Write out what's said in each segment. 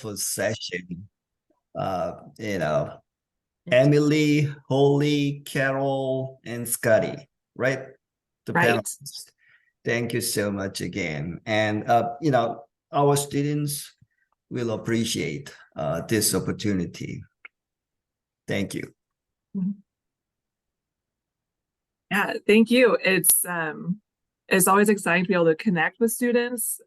wonderful session. You know, Emily, Holly, Carol, and Scotty, right? The Right. panelists. Thank you so much again. And our students will appreciate this opportunity. Thank you. Yeah, thank you. It's always exciting to be able to connect with students.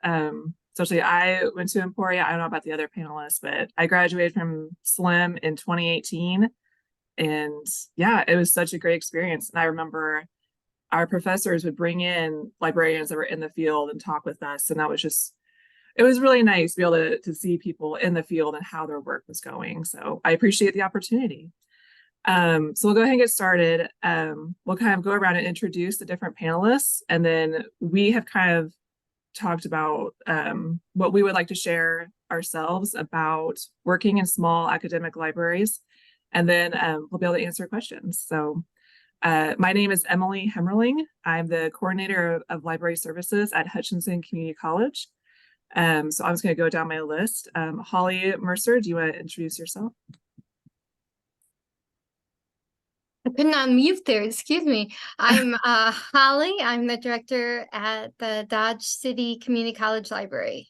Especially I went to Emporia. I don't know about the other panelists, but I graduated from SLIM in 2018. And yeah, it was such a great experience. And I remember our professors would bring in librarians that were in the field and talk with us. And that was it was really nice to be able to see people in the field and how their work was going. So I appreciate the opportunity. So we'll go ahead and get started. We'll kind of go around and introduce the different panelists, and then we have kind of talked about what we would like to share ourselves about working in small academic libraries, and then we'll be able to answer questions. So my name is Emily Hemmerling. I'm the coordinator of library services at Hutchinson Community College. So I'm just going to go down my list. Holly Mercer, do you want to introduce yourself? I couldn't unmute there, excuse me. I'm Holly. I'm the director at the Dodge City Community College Library.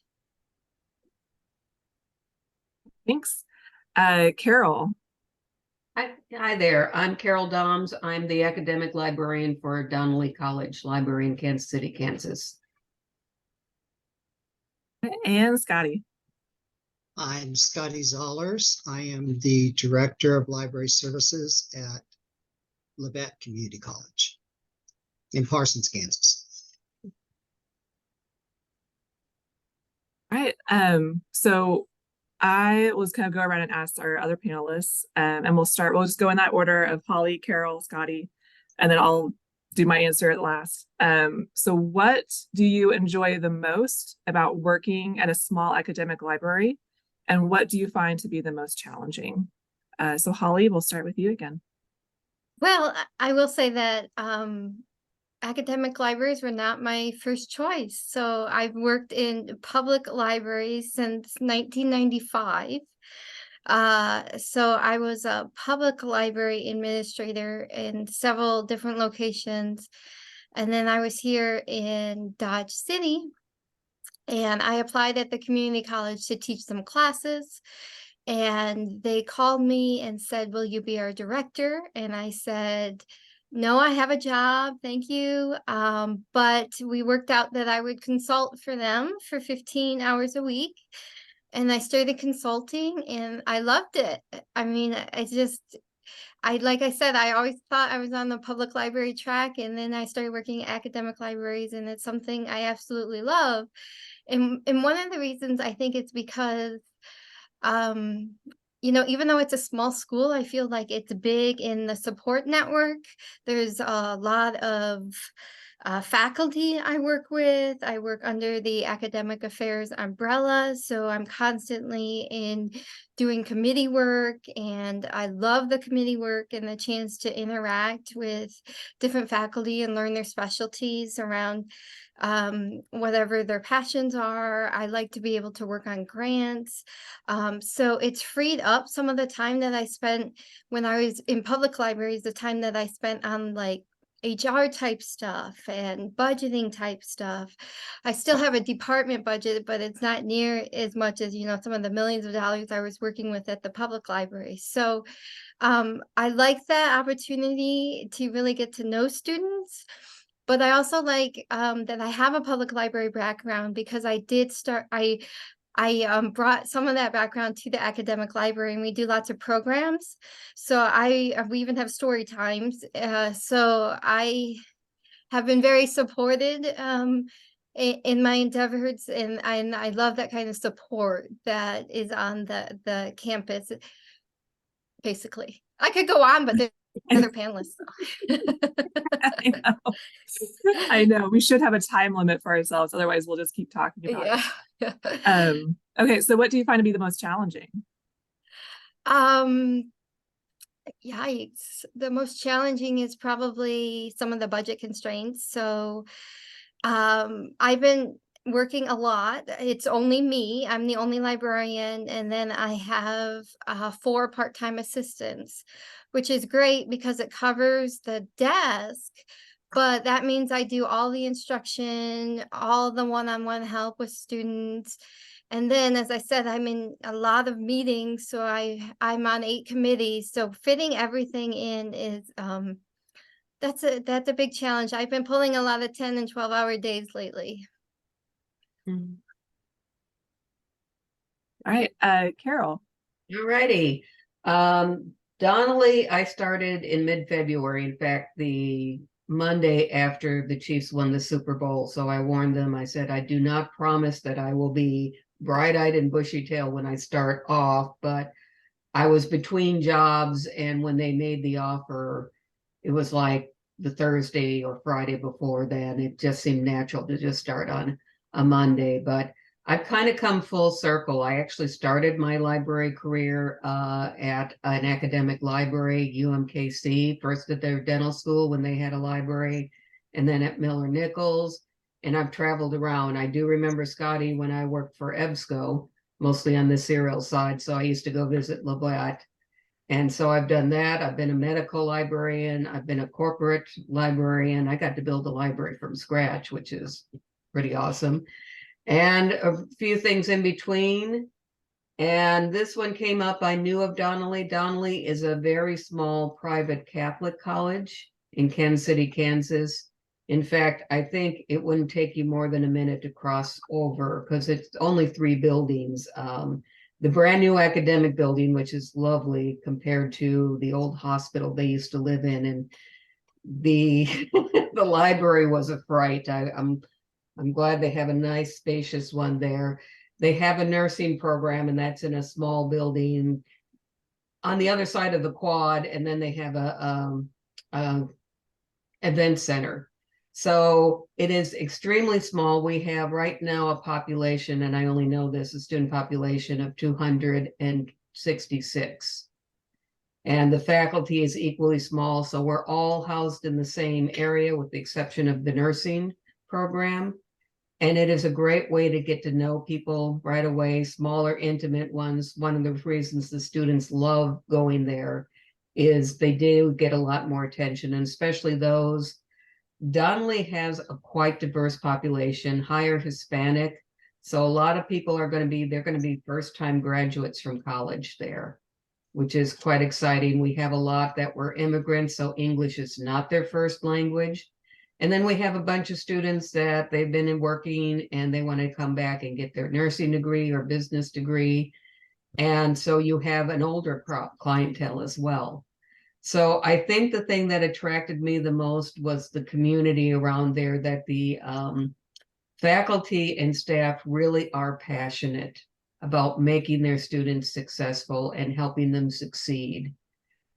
Thanks. Carol. Hi there. I'm Carol Doms. I'm the academic librarian for Donnelly College Library in Kansas City, Kansas. And Scotty. I'm Scotty Zollars. I am the director of library services at Labette Community College in Parsons, Kansas. All right. So I was kind of go around and ask our other panelists, and we'll just go in that order of Holly, Carol, Scotty, and then I'll do my answer at last. So what do you enjoy the most about working at a small academic library, and what do you find to be the most challenging? So Holly, we'll start with you again. Well, I will say that academic libraries were not my first choice. So I've worked in public libraries since 1995. So I was a public library administrator in several different locations. And then I was here in Dodge City, and I applied at the community college to teach some classes. And they called me and said, "Will you be our director?" And I said, "No, I have a job, thank you." But we worked out that I would consult for them for 15 hours a week. And I started consulting and I loved it. I mean, like I said, I always thought I was on the public library track, and then I started working at academic libraries, and it's something I absolutely love. And one of the reasons I think it's because even though it's a small school, I feel like it's big in the support network. There's a lot of faculty I work with. I work under the academic affairs umbrella, so I'm constantly doing committee work, and I love the committee work and the chance to interact with different faculty and learn their specialties around whatever their passions are. I like to be able to work on grants. So it's freed up some of the time that I spent when I was in public libraries, the time that I spent on like HR type stuff and budgeting type stuff. I still have a department budget, but it's not near as much as, some of the millions of dollars I was working with at the public library. So I like that opportunity to really get to know students. But I also like that I have a public library background, because I brought some of that background to the academic library, and we do lots of programs. So we even have story times. So I have been very supported in my endeavors, and I love that kind of support that is on the campus. Basically, I could go on, but there's other panelists. I know we should have a time limit for ourselves, otherwise we'll just keep talking about it. Okay, so what do you find to be the most challenging? Yikes. The most challenging is probably some of the budget constraints. So I've been working a lot. It's only me. I'm the only librarian, and then I have 4 part-time assistants, which is great because it covers the desk. But that means I do all the instruction, all the one-on-one help with students. And then, as I said, I'm in a lot of meetings, so I'm on 8 committees. So fitting everything in is that's a big challenge. I've been pulling a lot of 10 and 12-hour days lately. All right, Carol. Alrighty. Donnelly, I started in mid-February. In fact, the Monday after the Chiefs won the Super Bowl. So I warned them, I said, I do not promise that I will be bright-eyed and bushy-tailed when I start off, but I was between jobs, and when they made the offer, it was like the Thursday or Friday before then. It just seemed natural to just start on a Monday, but I've kind of come full circle. I actually started my library career at an academic library, UMKC, first at their dental school when they had a library, and then at Miller Nichols. And I've traveled around. I do remember Scotty when I worked for EBSCO, mostly on the cereal side. So I used to go visit Labette. And so I've done that. I've been a medical librarian. I've been a corporate librarian. I got to build a library from scratch, which is pretty awesome. And a few things in between. And this one came up. I knew of Donnelly. Donnelly is a very small private Catholic college in Kansas City, Kansas. In fact, I think it wouldn't take you more than a minute to cross over because it's only 3 buildings. The brand new academic building, which is lovely compared to the old hospital they used to live in, and the the library was a fright. I'm glad they have a nice spacious one there. They have a nursing program, and that's in a small building on the other side of the quad, and then they have a event center. So it is extremely small. We have right now a population, and I only know this, a student population of 266. And the faculty is equally small. So we're all housed in the same area with the exception of the nursing program. And it is a great way to get to know people right away, smaller, intimate ones. One of the reasons the students love going there is they do get a lot more attention, and especially those. Donnelly has a quite diverse population, higher Hispanic. So a lot of people are going to be, they're going to be first-time graduates from college there, which is quite exciting. We have a lot that were immigrants, so English is not their first language. And then we have a bunch of students that they've been working and they want to come back and get their nursing degree or business degree. And so you have an older clientele as well. So I think the thing that attracted me the most was the community around there, that the faculty and staff really are passionate about making their students successful and helping them succeed.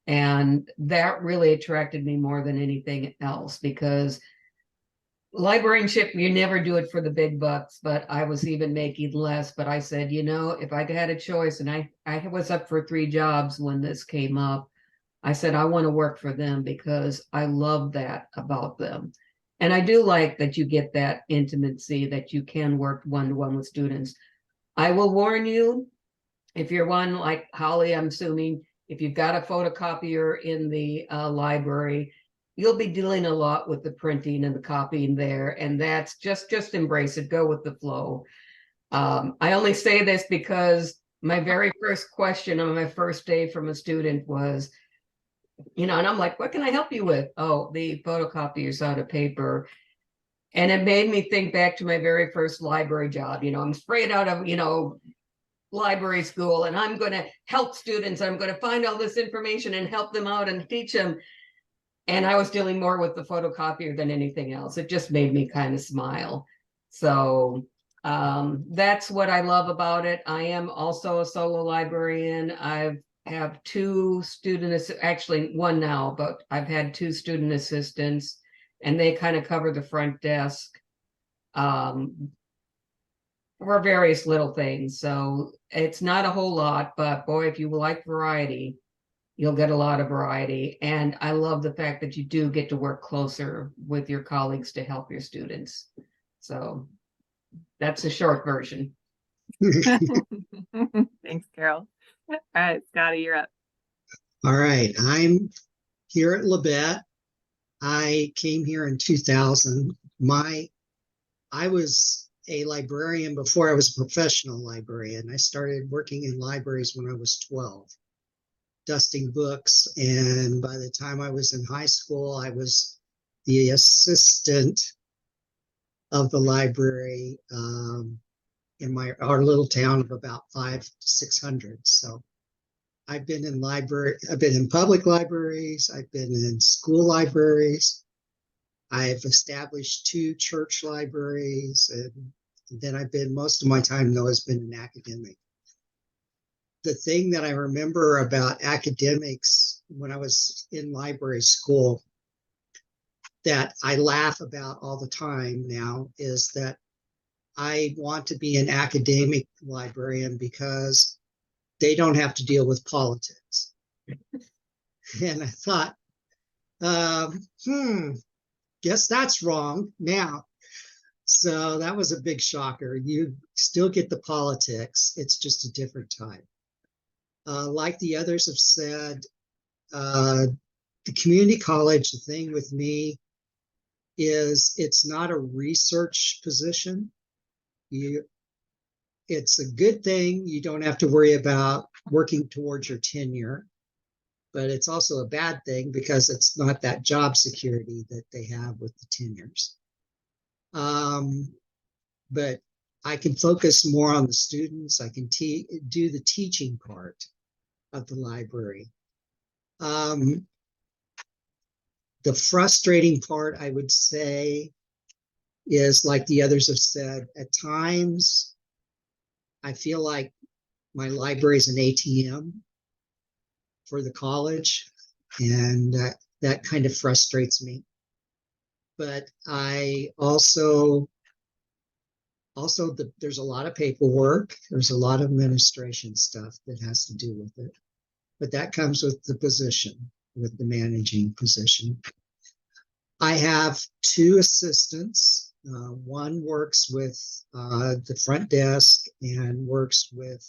And that really attracted me more than anything else, because librarianship, you never do it for the big bucks, but I was even making less. But I said, you know, if I had a choice, and I was up for 3 jobs when this came up, I said, I want to work for them because I love that about them. And I do like that you get that intimacy, that you can work one-to-one with students. I will warn you, if you're one like Holly, I'm assuming, if you've got a photocopier in the library, you'll be dealing a lot with the printing and the copying there. And that's just embrace it, go with the flow. I only say this because my very first question on my first day from a student was, you know, and I'm like, what can I help you with? Oh, the photocopier's out of paper. And it made me think back to my very first library job. You know, I'm straight out of, you know, library school, and I'm going to help students. I'm going to find all this information and help them out and teach them. And I was dealing more with the photocopier than anything else. It just made me kind of smile. So that's what I love about it. I am also a solo librarian. I have 2 student, actually 1 now, but I've had 2 student assistants, and they kind of cover the front desk for various little things. So it's not a whole lot, but boy, if you like variety, you'll get a lot of variety. And I love the fact that you do get to work closer with your colleagues to help your students. So That's the short version. Thanks, Carol. All right, Scotty, you're up. All right, I'm here at Labette. I came here in 2000. I was a librarian before I was a professional librarian. I started working in libraries when I was 12, dusting books. And by the time I was in high school, I was the assistant of the library in our little town of about 500 to 600. So I've been in public libraries, I've been in school libraries, I've established 2 church libraries, and then most of my time though has been in academic. The thing that I remember about academics when I was in library school that I laugh about all the time now is that I want to be an academic librarian because they don't have to deal with politics. And I thought, guess that's wrong now. So that was a big shocker. You still get the politics, it's just a different type. Like the others have said, the community college, the thing with me is it's not a research position. It's a good thing. You don't have to worry about working towards your tenure, but it's also a bad thing because it's not that job security that they have with the tenures. But I can focus more on the students. I can do the teaching part of the library. The frustrating part, I would say, is like the others have said, at times I feel like my library is an ATM for the college, and that kind of frustrates me. But I also there's a lot of paperwork, there's a lot of administration stuff that has to do with it, but that comes with the position, with the managing position. I have 2 assistants. One works with the front desk and works with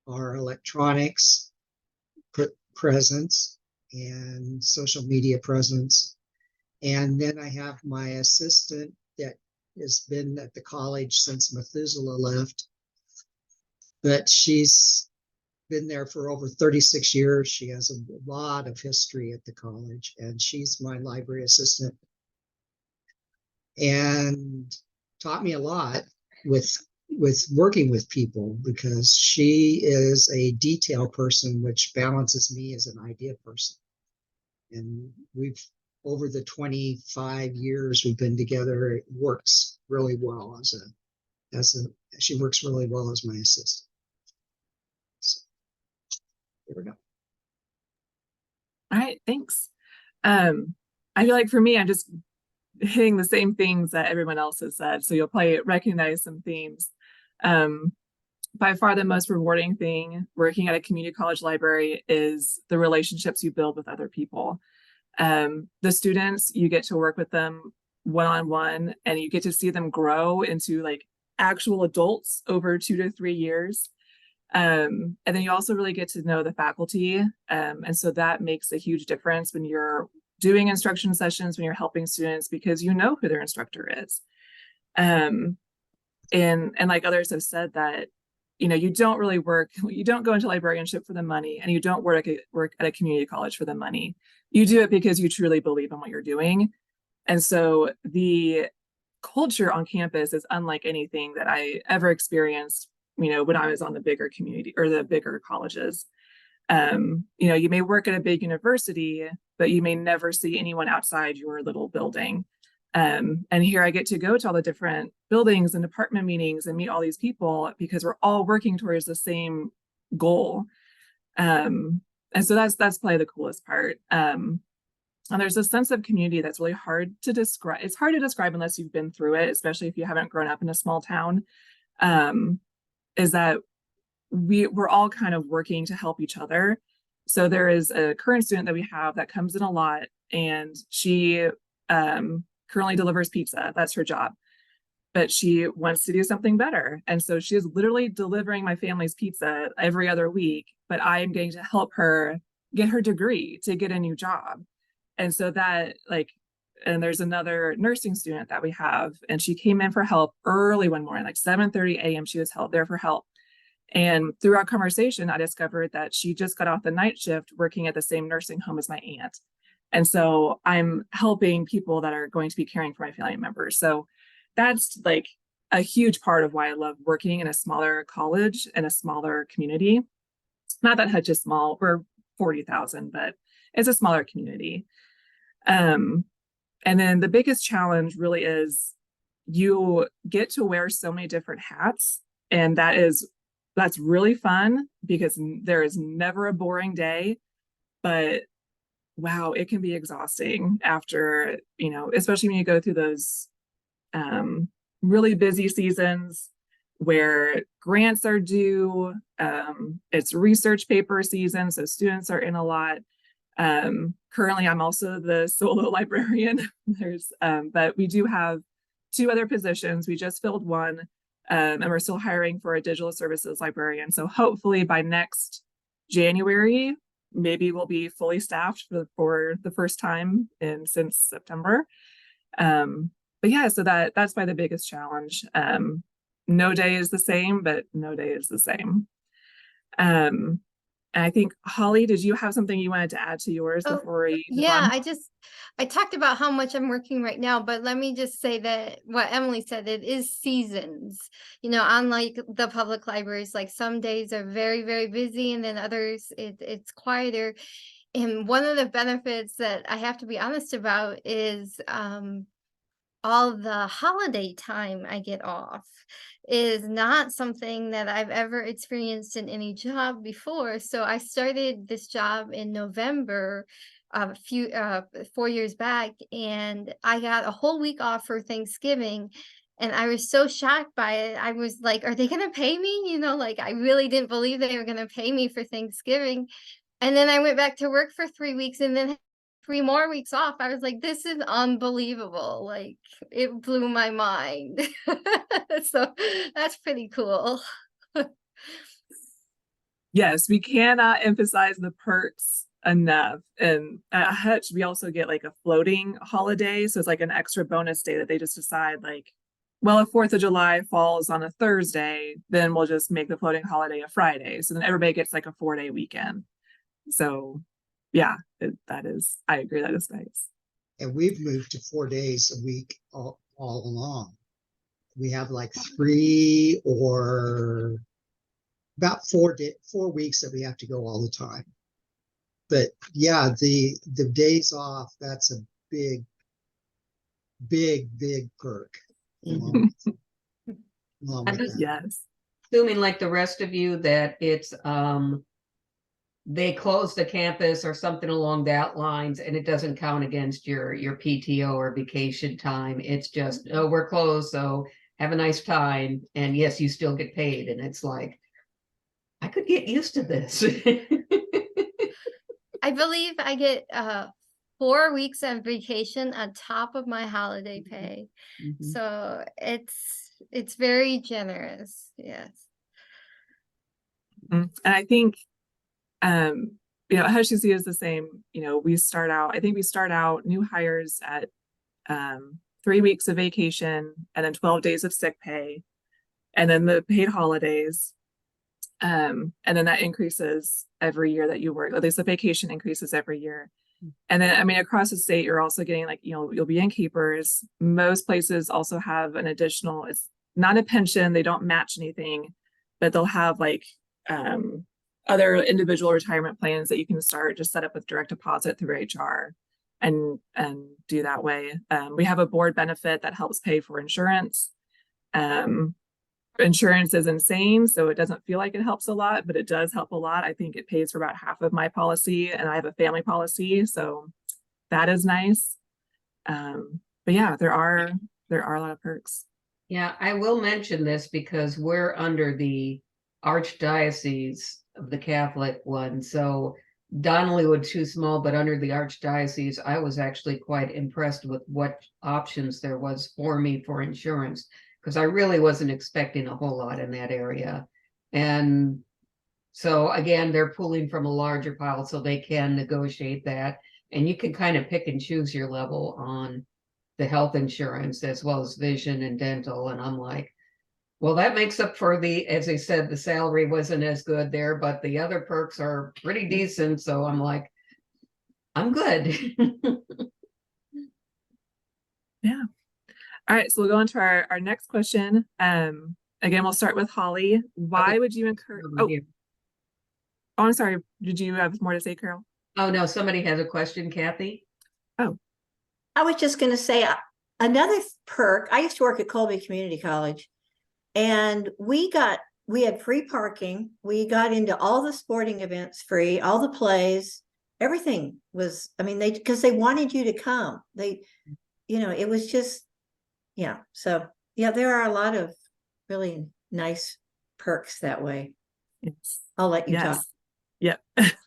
our electronics presence and social media presence. And then I have my assistant that has been at the college since Methuselah left, but she's been there for over 36 years. She has a lot of history at the college, and she's my library assistant and taught me a lot with working with people, because she is a detail person, which balances me as an idea person. And over the 25 years we've been together, it works really well she works really well as my assistant. So there we go. All right, thanks. I feel like for me, I'm just hitting the same things that everyone else has said, so you'll probably recognize some themes. By far the most rewarding thing working at a community college library is the relationships you build with other people. The students, you get to work with them one-on-one, and you get to see them grow into like actual adults over 2 to 3 years. And then you also really get to know the faculty. And so that makes a huge difference when you're doing instruction sessions, when you're helping students, because you know who their instructor is. And like others have said, that you don't go into librarianship for the money, and you don't work at a community college for the money. You do it because you truly believe in what you're doing. And so the culture on campus is unlike anything that I ever experienced, when I was on the bigger community or the bigger colleges. You may work at a big university, but you may never see anyone outside your little building. And here I get to go to all the different buildings and department meetings and meet all these people because we're all working towards the same goal. And so that's probably the coolest part. And there's a sense of community that's really hard to describe. It's hard to describe unless you've been through it, especially if you haven't grown up in a small town. Is that we're all kind of working to help each other. So there is a current student that we have that comes in a lot, and she currently delivers pizza. That's her job. but she wants to do something better. And so she is literally delivering my family's pizza every other week, but I am getting to help her get her degree to get a new job. And so that, like, and there's another nursing student that we have, and she came in for help early one morning, like 7:30 a.m. She was there for help. And through our conversation, I discovered that she just got off the night shift working at the same nursing home as my aunt. And so I'm helping people that are going to be caring for my family members. So that's like a huge part of why I love working in a smaller college and a smaller community. Not that Hutch is small, we're 40,000, but it's a smaller community. And then the biggest challenge really is you get to wear so many different hats, and that's really fun because there is never a boring day, but wow, it can be exhausting after, especially when you go through those really busy seasons where grants are due. It's research paper season, so students are in a lot. Currently, I'm also the solo librarian. But we do have 2 other positions. We just filled one, and we're still hiring for a digital services librarian. So hopefully by next January, maybe we'll be fully staffed for the first time since September. But yeah, so that's by the biggest challenge. No day is the same, but no day is the same. And I think, Holly, did you have something you wanted to add to yours before we move Yeah, on? I talked about how much I'm working right now, but let me just say that what Emily said, it is seasons. Unlike the public libraries, like some days are very, very busy, and then others it's quieter. And one of the benefits that I have to be honest about is all the holiday time I get off is not something that I've ever experienced in any job before. So I started this job in November, 4 years back, and I got a whole week off for Thanksgiving. And I was so shocked by it. I was like, are they going to pay me? Like I really didn't believe they were going to pay me for Thanksgiving. And then I went back to work for 3 weeks and then 3 more weeks off. I was like, this is unbelievable. Like, it blew my mind. So that's pretty cool. Yes, we cannot emphasize the perks enough. And at Hutch, we also get like a floating holiday. So it's like an extra bonus day that they just decide, like, well, if 4th of July falls on a Thursday, then we'll just make the floating holiday a Friday. So then everybody gets like a 4-day weekend. So yeah, I agree, that is nice. And we've moved to 4 days a week all along. We have like 3 or about 4 weeks that we have to go all the time. But yeah, the days off, that's a big perk. Along with that. Yes. Assuming like the rest of you that it's they close the campus or something along that lines, and it doesn't count against your PTO or vacation time. It's just, oh, we're closed, so have a nice time. And yes, you still get paid. And it's like, I could get used to this. I believe I get 4 weeks of vacation on top of my holiday pay. Mhm. So it's very generous. Yes. And I think Hutchinson is the same. We start out new hires at 3 weeks of vacation and then 12 days of sick pay, and then the paid holidays. And then that increases every year that you work. At least the vacation increases every year. And then, across the state, you're also getting you'll be in keepers. Most places also have an additional, it's not a pension, they don't match anything, but they'll have other individual retirement plans that you can just set up with direct deposit through HR and do that way. We have a board benefit that helps pay for insurance. Insurance is insane, so it doesn't feel like it helps a lot, but it does help a lot. I think it pays for about half of my policy, and I have a family policy, so that is nice. But yeah, there are a lot of perks. Yeah, I will mention this because we're under the Archdiocese of the Catholic one. So Donnelly was too small, but under the Archdiocese, I was actually quite impressed with what options there was for me for insurance. because I really wasn't expecting a whole lot in that area. And so again, they're pulling from a larger pile so they can negotiate that. And you can kind of pick and choose your level on the health insurance as well as vision and dental. And I'm like, well, that makes up for the, as I said, the salary wasn't as good there, but the other perks are pretty decent. So I'm like, I'm good. Yeah. All right, so we'll go on to our next question. Again, we'll start with Holly. Why Okay. would you encourage? Over here. Oh, I'm sorry. Did you have more to say, Carol? Oh, no, somebody has a question, Kathy. I was just going to say another perk. I used to work at Colby Community College, and we had free parking. We got into all the sporting events free, all the plays, everything was, I mean, because they wanted you to come. It was just, yeah. So yeah, there are a lot of really nice perks that way. Yes. I'll let you talk. Yep.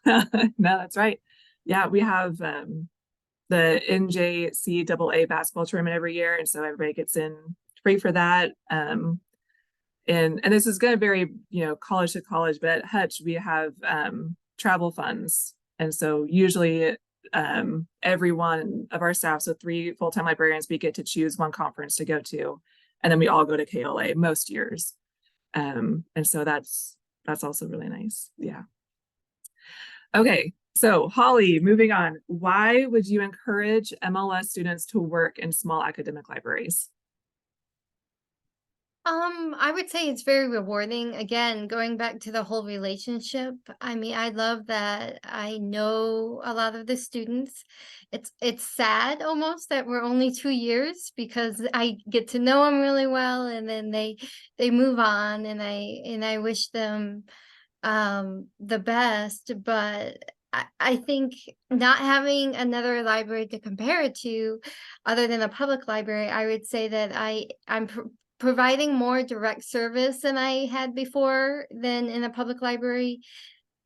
No, that's right. Yeah, we have the NJCAA basketball tournament every year, and so everybody gets in free for that. And this is going to vary, college to college, but at Hutch we have travel funds, and so usually every one of our staff, so 3 full-time librarians, we get to choose one conference to go to, and then we all go to KLA most years. And so that's also really nice. Yeah. Okay, so Holly, moving on. Why would you encourage MLS students to work in small academic libraries? I would say it's very rewarding. Again, going back to the whole relationship. I mean, I love that I know a lot of the students. It's sad almost that we're only 2 years, because I get to know them really well, and then they move on, and I wish them the best. But I think not having another library to compare it to other than a public library, I would say that I'm providing more direct service than I had before than in a public library.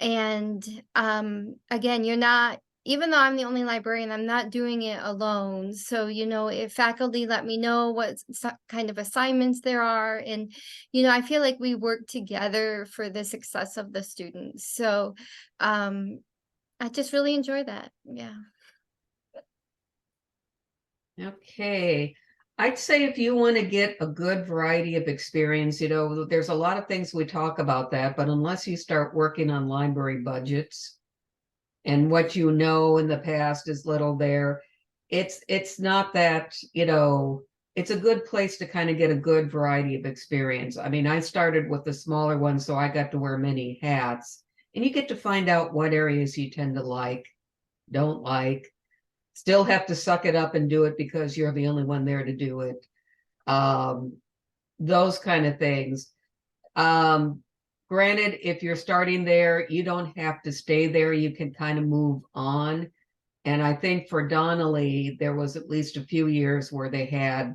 And again, you're not, even though I'm the only librarian, I'm not doing it alone. So, if faculty let me know what kind of assignments there are, and, I feel like we work together for the success of the students. So I just really enjoy that. Yeah. Okay. I'd say if you want to get a good variety of experience, there's a lot of things we talk about that, but unless you start working on library budgets and what in the past is little there, it's not that, it's a good place to kind of get a good variety of experience. I mean, I started with the smaller one, so I got to wear many hats, and you get to find out what areas you tend to like, don't like. Still have to suck it up and do it because you're the only one there to do it. Those kind of things. Granted, if you're starting there, you don't have to stay there. You can kind of move on. And I think for Donnelly, there was at least a few years where they had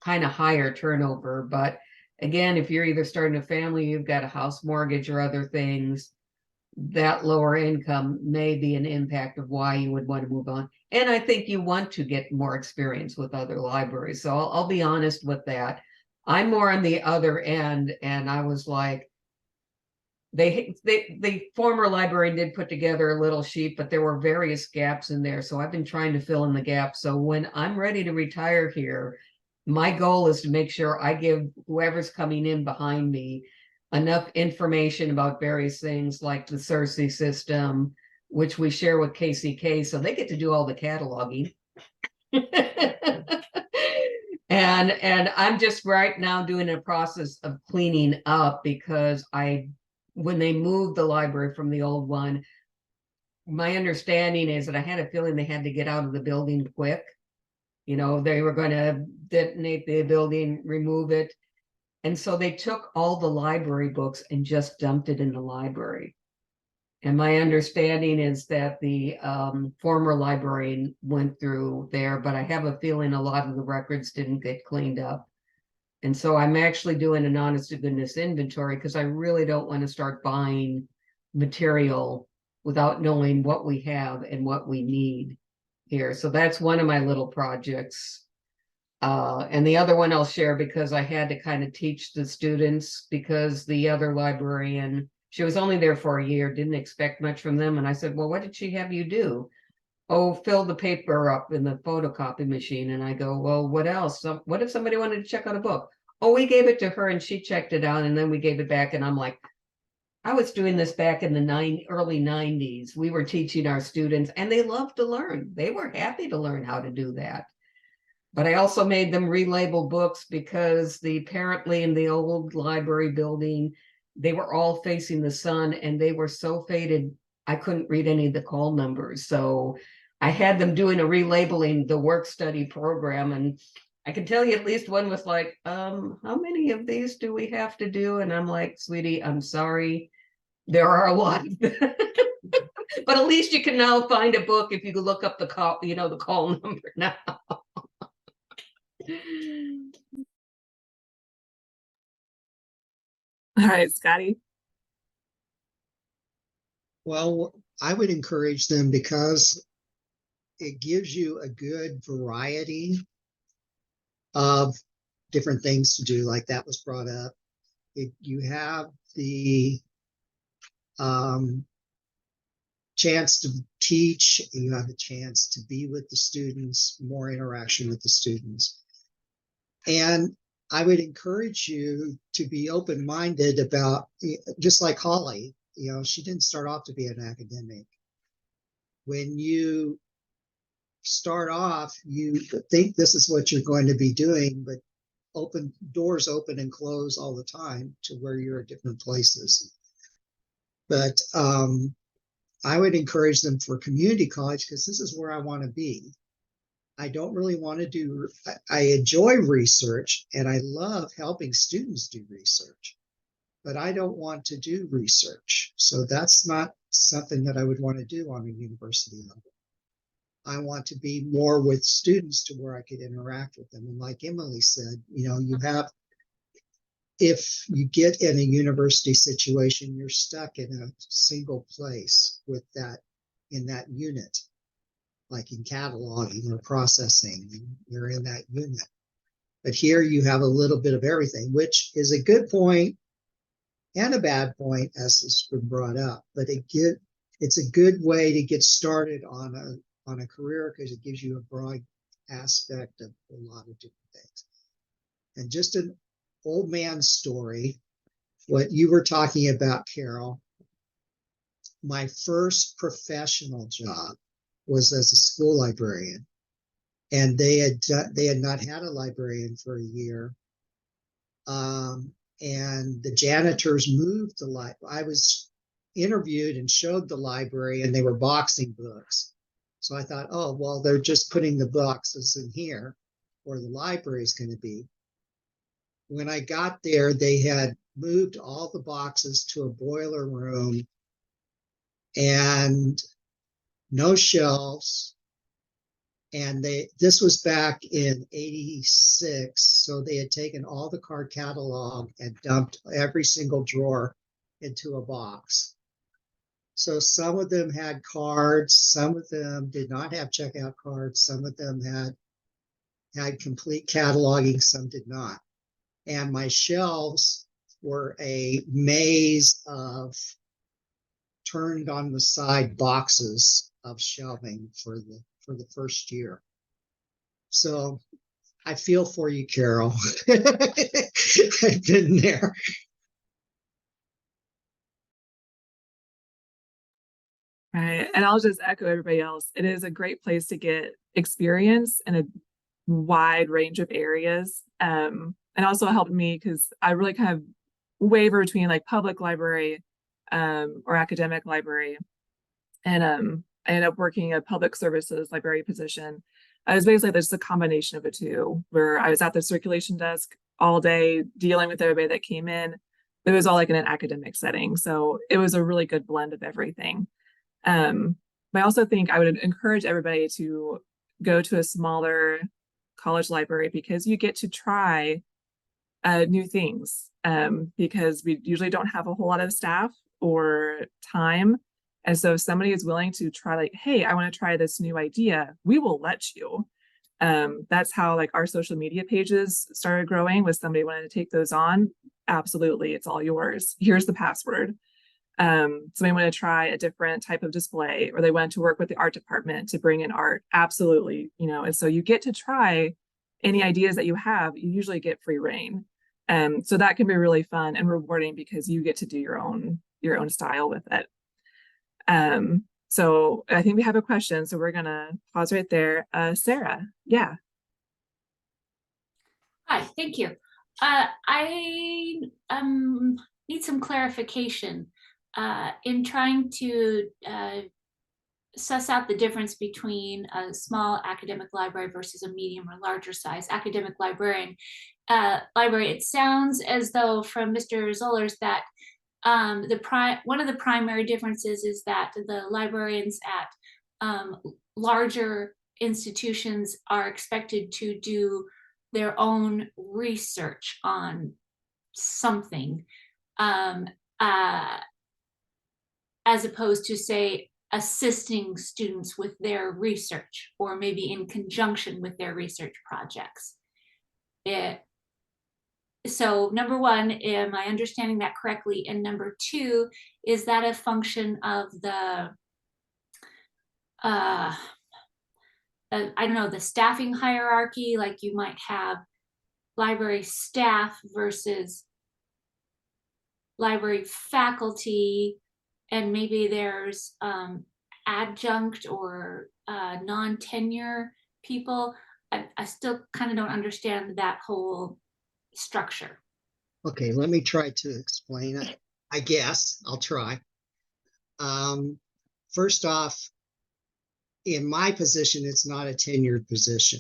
kind of higher turnover. But again, if you're either starting a family, you've got a house mortgage or other things, that lower income may be an impact of why you would want to move on. And I think you want to get more experience with other libraries. So I'll be honest with that. I'm more on the other end, and I was like, the former librarian did put together a little sheet, but there were various gaps in there. So I've been trying to fill in the gaps. So when I'm ready to retire here, my goal is to make sure I give whoever's coming in behind me enough information about various things like the Cersei system, which we share with KCK, so they get to do all the cataloging. And I'm just right now doing a process of cleaning up, because when they moved the library from the old one, my understanding is that I had a feeling they had to get out of the building quick. They were going to detonate the building, remove it. And so they took all the library books and just dumped it in the library. And my understanding is that the former librarian went through there, but I have a feeling a lot of the records didn't get cleaned up. And so I'm actually doing an honest to goodness inventory, because I really don't want to start buying material without knowing what we have and what we need here. So that's one of my little projects. And the other one I'll share because I had to kind of teach the students, because the other librarian, she was only there for a year, didn't expect much from them. And I said, well, what did she have you do? Oh, fill the paper up in the photocopy machine. And I go, well, what else? What if somebody wanted to check out a book? Oh, we gave it to her and she checked it out and then we gave it back. And I'm like, I was doing this back in the early 90s. We were teaching our students and they loved to learn. They were happy to learn how to do that. But I also made them relabel books because apparently in the old library building, they were all facing the sun and they were so faded, I couldn't read any of the call numbers. So I had them doing a relabeling, the work study program. And I can tell you at least one was like, how many of these do we have to do? And I'm like, sweetie, I'm sorry. There are a lot. But at least you can now find a book if you can look up the call, the call number now. All right, Scotty. Well, I would encourage them because it gives you a good variety of different things to do, like that was brought up. You have the chance to teach, you have a chance to be with the students, more interaction with the students. And I would encourage you to be open-minded about, just like Holly, she didn't start off to be an academic. When you start off, you think this is what you're going to be doing, but doors open and close all the time to where you're at different places. But I would encourage them for community college because this is where I want to be. I don't really want to do, I enjoy research and I love helping students do research, but I don't want to do research. So that's not something that I would want to do on a university level. I want to be more with students to where I could interact with them. And like Emily said, if you get in a university situation, you're stuck in a single place with that, in that unit, like in cataloging or processing, you're in that unit. But here you have a little bit of everything, which is a good point and a bad point, as has been brought up. But it's a good way to get started on a career because it gives you a broad aspect of a lot of different things. And just an old man's story, what you were talking about, Carol, my first professional job was as a school librarian, and they had not had a librarian for a year, and the janitors moved the library. I was interviewed and showed the library, and they were boxing books. So I thought, oh well, they're just putting the boxes in here, where the library is going to be. When I got there, they had moved all the boxes to a boiler room and no shelves. And this was back in '86. So they had taken all the card catalog and dumped every single drawer into a box. So some of them had cards, some of them did not have checkout cards, some of them had complete cataloging, some did not. And my shelves were a maze of turned on the side boxes of shelving for the first year. So I feel for you, Carol. I've been there. Right. And I'll just echo everybody else. It is a great place to get experience in a wide range of areas. And also helped me because I really kind of waver between like public library or academic library. And I ended up working a public services library position. I was basically just a combination of the two, where I was at the circulation desk all day dealing with everybody that came in. It was all like in an academic setting. So it was a really good blend of everything. But I also think I would encourage everybody to go to a smaller college library because you get to try new things because we usually don't have a whole lot of staff or time. And so if somebody is willing to try, like, hey, I want to try this new idea, we will let you. That's how like our social media pages started growing, was somebody wanted to take those on. Absolutely, it's all yours. Here's the password. Somebody want to try a different type of display, or they went to work with the art department to bring in art. Absolutely, you know, and so you get to try any ideas that you have. You usually get free reign. So that can be really fun and rewarding because you get to do your own style with it. So I think we have a question, so we're gonna pause right there. Sarah, yeah. Hi, thank you. I need some clarification in trying to suss out the difference between a small academic library versus a medium or larger size academic library. It sounds as though from Mr. Zollars that one of the primary differences is that the librarians at larger institutions are expected to do their own research on something, as opposed to, say, assisting students with their research, or maybe in conjunction with their research projects. So number one, am I understanding that correctly? And number two, is that a function of the, I don't know, the staffing hierarchy? Like you might have library staff versus library faculty, and maybe there's adjunct or non-tenure people. I still kind of don't understand that whole structure. Okay, let me try to explain it. I guess I'll try. First off, in my position, it's not a tenured position.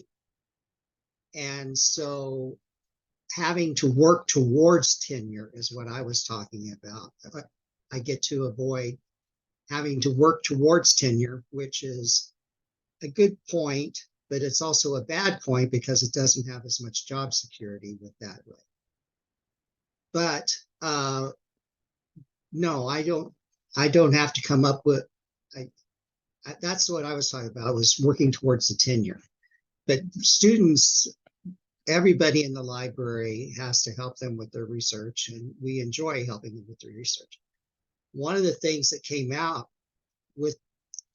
And so having to work towards tenure is what I was talking about. I get to avoid having to work towards tenure, which is a good point, but it's also a bad point because it doesn't have as much job security with that way. But no, I don't have to come up with, that's what I was talking about, was working towards the tenure. But students, everybody in the library has to help them with their research, and we enjoy helping them with their research. One of the things that came out with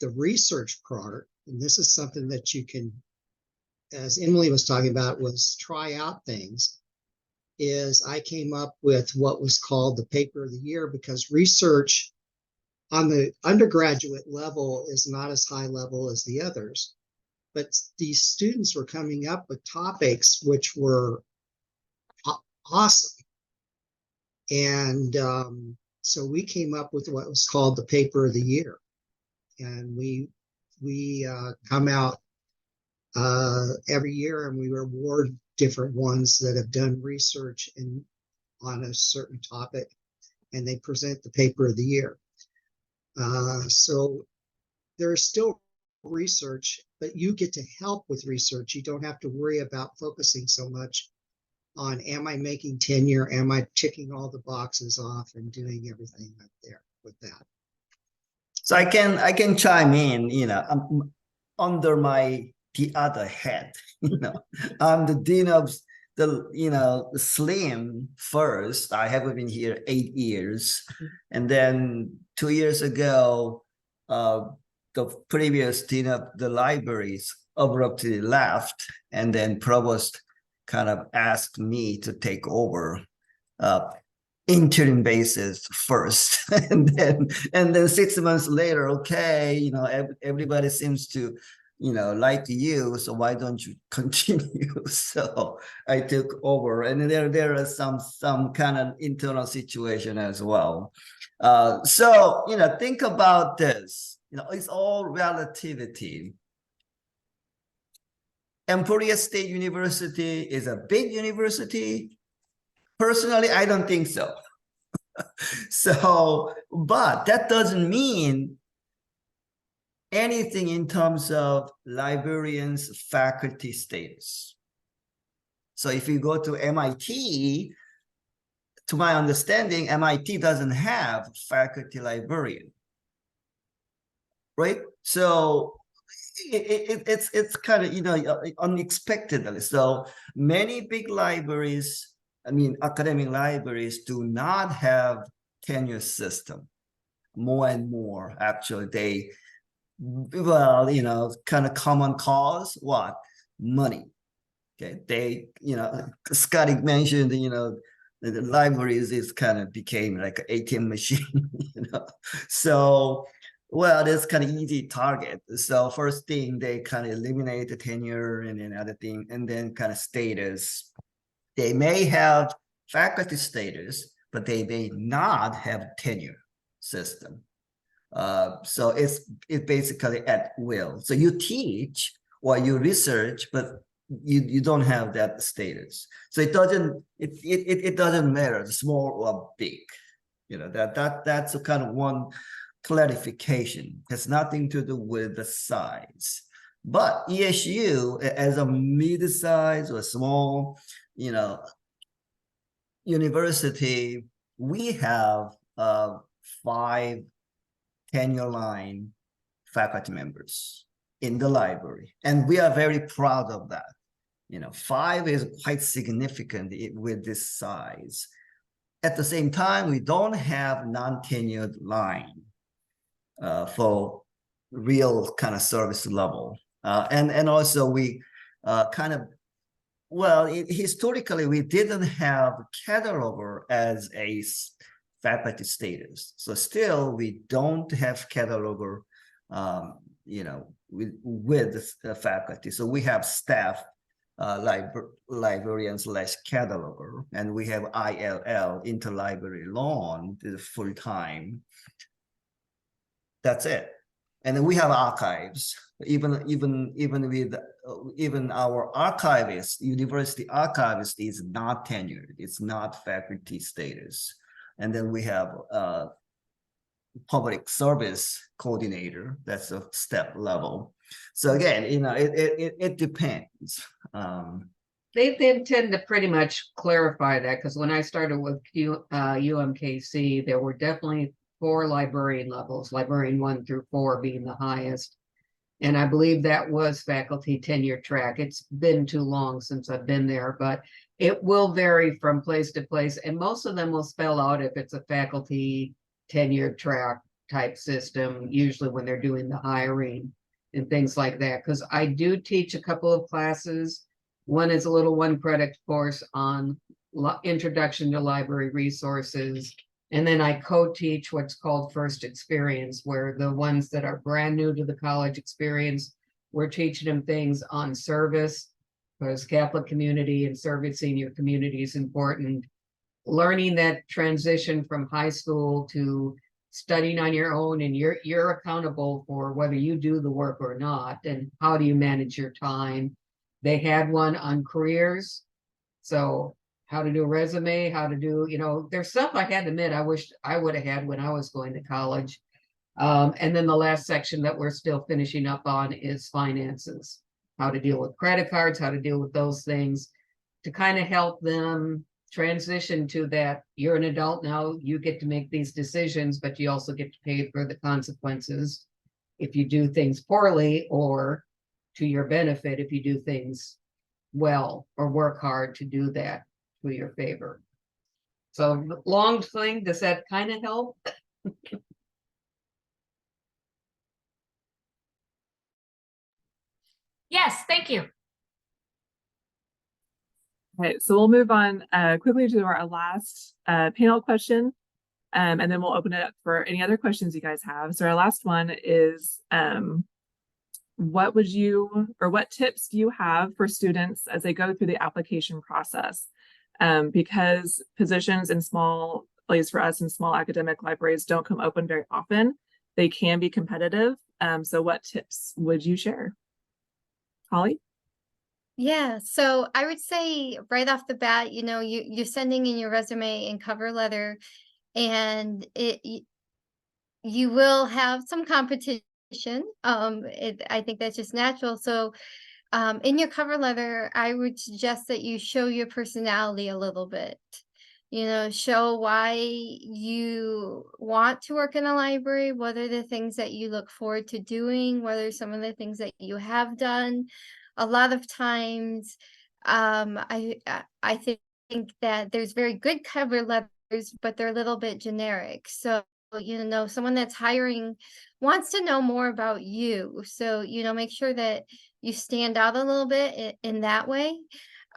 the research part, and this is something that you can, as Emily was talking about, was try out things, is I came up with what was called the paper of the year, because research on the undergraduate level is not as high level as the others. But these students were coming up with topics which were awesome. And so we came up with what was called the paper of the year. And we come out every year, and we reward different ones that have done research on a certain topic, and they present the paper of the year. So there's still research, but you get to help with research. You don't have to worry about focusing so much on, am I making tenure? Am I ticking all the boxes off and doing everything up there with that? So I can chime in, I'm under the other head, I'm the dean of the SLIM first. I haven't been here 8 years. And then 2 years ago, the previous dean of the libraries abruptly left, and then provost kind of asked me to take over interim basis first, and then 6 months later, okay, everybody seems to like you, so why don't you continue? So I took over, and there are some kind of internal situation as well. So think about this. It's all relativity. Emporia State University is a big university. Personally, I don't think so. So, but that doesn't mean anything in terms of librarians' faculty status. So if you go to MIT, to my understanding, MIT doesn't have faculty librarian, right? So It's kind of, unexpectedly. So many big libraries, I mean, academic libraries do not have tenure system. More and more, actually, they, well, kind of common cause, what? Money. Okay, they, Scotty mentioned, the libraries is kind of became like an ATM machine, So, well, that's kind of easy target. So first thing, they kind of eliminate the tenure, and then other thing, and then kind of status. They may have faculty status, but they may not have tenure system. So it's basically at will. So you teach or you research, but you don't have that status. So it doesn't matter small or big. That's a kind of one clarification. It has nothing to do with the size. But ESU as a mid-size or small, university, we have 5 tenure line faculty members in the library, and we are very proud of that. 5 is quite significant with this size. At the same time, we don't have non-tenured line for real kind of service level, and also we kind of, well, historically we didn't have cataloger as a faculty status. So still we don't have cataloger, with the faculty. So we have staff, librarian / cataloger, and we have ILL, interlibrary loan, full time. That's it. And then we have archives. Even our archivist, university archivist, is not tenured. It's not faculty status. And then we have public service coordinator. That's a step level. So again, it depends. They tend to pretty much clarify that, because when I started with UMKC, there were definitely 4 librarian levels, librarian 1 through 4 being the highest. And I believe that was faculty tenure track. It's been too long since I've been there, but it will vary from place to place. And most of them will spell out if it's a faculty tenure track type system, usually when they're doing the hiring and things like that. Because I do teach a couple of classes. One is a little 1-credit course on introduction to library resources. And then I co-teach what's called first experience, where the ones that are brand new to the college experience, we're teaching them things on service, because Catholic community and servicing your community is important. Learning that transition from high school to studying on your own, and you're accountable for whether you do the work or not, and how do you manage your time. They had one on careers. So how to do a resume, how to do, there's stuff I had to admit I wish I would have had when I was going to college. And then the last section that we're still finishing up on is finances, how to deal with credit cards, how to deal with those things, to kind of help them transition to that. You're an adult now, you get to make these decisions, but you also get to pay for the consequences if you do things poorly, or to your benefit if you do things well or work hard to do that to your favor. So long thing, does that kind of help? Yes, thank you. Okay, so we'll move on quickly to our last panel question, and then we'll open it up for any other questions you guys have. So our last one is, what tips do you have for students as they go through the application process? Because positions in small, at least for us in small academic libraries, don't come open very often. They can be competitive. So what tips would you share? Holly? Yeah, so I would say right off the bat, you're sending in your resume and cover letter, and you will have some competition. I think that's just natural. So in your cover letter, I would suggest that you show your personality a little bit. show why you want to work in a library, what are the things that you look forward to doing, what are some of the things that you have done. A lot of times, I think that there's very good cover letters, but they're a little bit generic. So, someone that's hiring wants to know more about you. So, make sure that you stand out a little bit in that way.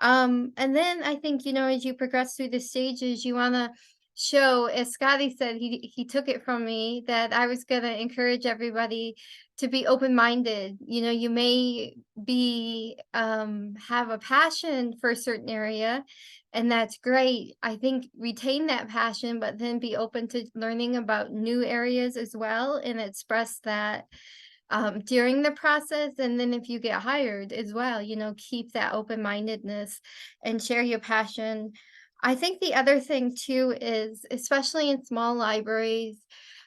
And then I think, as you progress through the stages, you want to show, as Scotty said, he took it from me that I was going to encourage everybody to be open-minded. You may be have a passion for a certain area, and that's great. I think retain that passion, but then be open to learning about new areas as well, and express that during the process. And then if you get hired as well, keep that open-mindedness and share your passion. I think the other thing too is, especially in small libraries,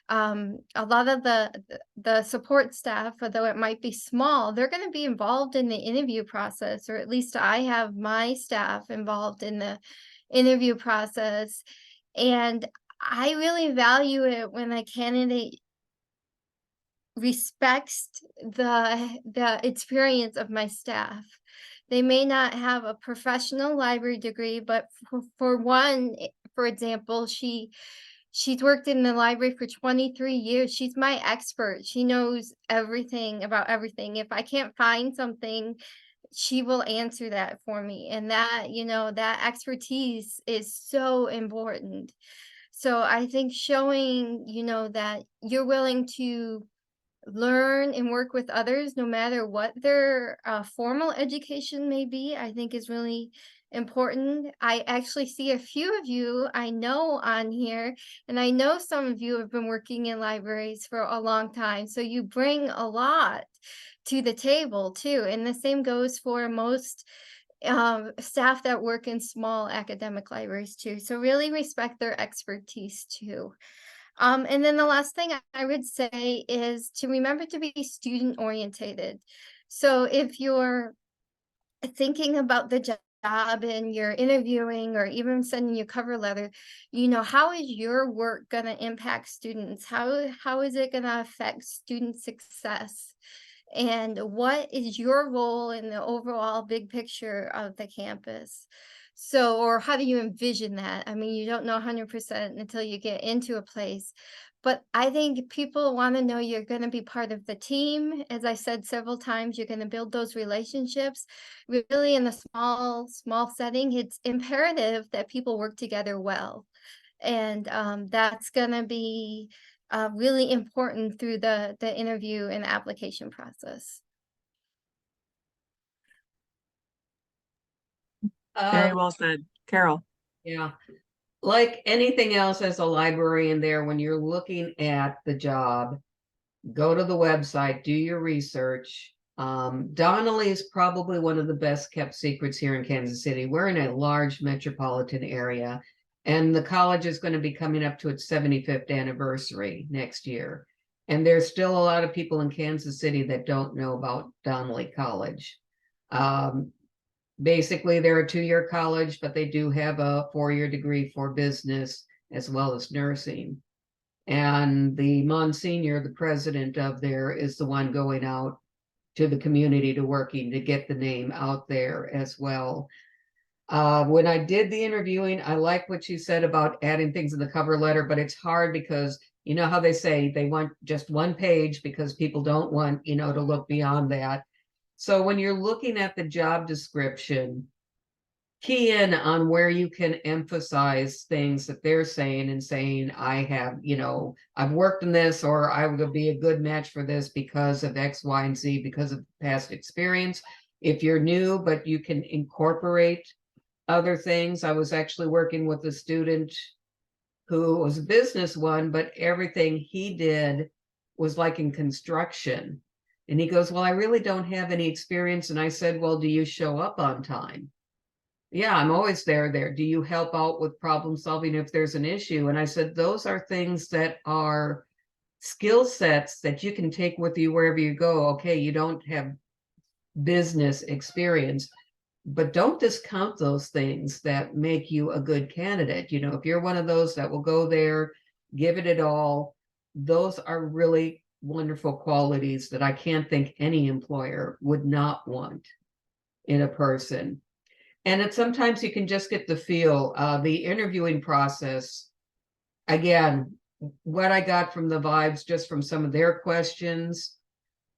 a lot of the support staff, although it might be small, they're going to be involved in the interview process, or at least I have my staff involved in the interview process. And I really value it when a candidate respects the experience of my staff. They may not have a professional library degree, but for one, for example, she's worked in the library for 23 years. She's my expert. She knows everything about everything. If I can't find something, she will answer that for me. And that, that expertise is so important. So I think showing, that you're willing to learn and work with others, no matter what their formal education may be, I think is really important. I actually see a few of you I know on here, and I know some of you have been working in libraries for a long time. So you bring a lot to the table too. And the same goes for most staff that work in small academic libraries too. So really respect their expertise too. And then the last thing I would say is to remember to be student orientated. So if you're thinking about the job and you're interviewing or even sending your cover letter, how is your work going to impact students? How is it going to affect student success? And what is your role in the overall big picture of the campus? So, or how do you envision that? I mean, you don't know 100% until you get into a place. But I think people want to know you're going to be part of the team. As I said several times, you're going to build those relationships. Really, in the small setting, it's imperative that people work together well. And that's going to be really important through the interview and application process. Very well said. Carol. Yeah. Like anything else as a librarian there, when you're looking at the job, go to the website, do your research. Donnelly is probably one of the best kept secrets here in Kansas City. We're in a large metropolitan area, and the college is going to be coming up to its 75th anniversary next year. And there's still a lot of people in Kansas City that don't know about Donnelly College. Basically, they're a 2-year college, but they do have a 4-year degree for business as well as nursing. And the Monsignor, the president of there, is the one going out to the community to working to get the name out there as well. When I did the interviewing, I like what you said about adding things in the cover letter, but it's hard because you know how they say they want just one page because people don't want, to look beyond that. So when you're looking at the job description, key in on where you can emphasize things that they're saying and saying, I have, I've worked in this, or I would be a good match for this because of X, Y, and Z, because of past experience. If you're new, but you can incorporate other things. I was actually working with a student who was a business one, but everything he did was like in construction. And he goes, well, I really don't have any experience. And I said, well, do you show up on time? Yeah, I'm always there. Do you help out with problem solving if there's an issue? And I said, those are things that are skill sets that you can take with you wherever you go. Okay, you don't have business experience, but don't discount those things that make you a good candidate. You know, if you're one of those that will go there, give it all, those are really wonderful qualities that I can't think any employer would not want in a person. And sometimes you can just get the feel. The interviewing process, again, what I got from the vibes just from some of their questions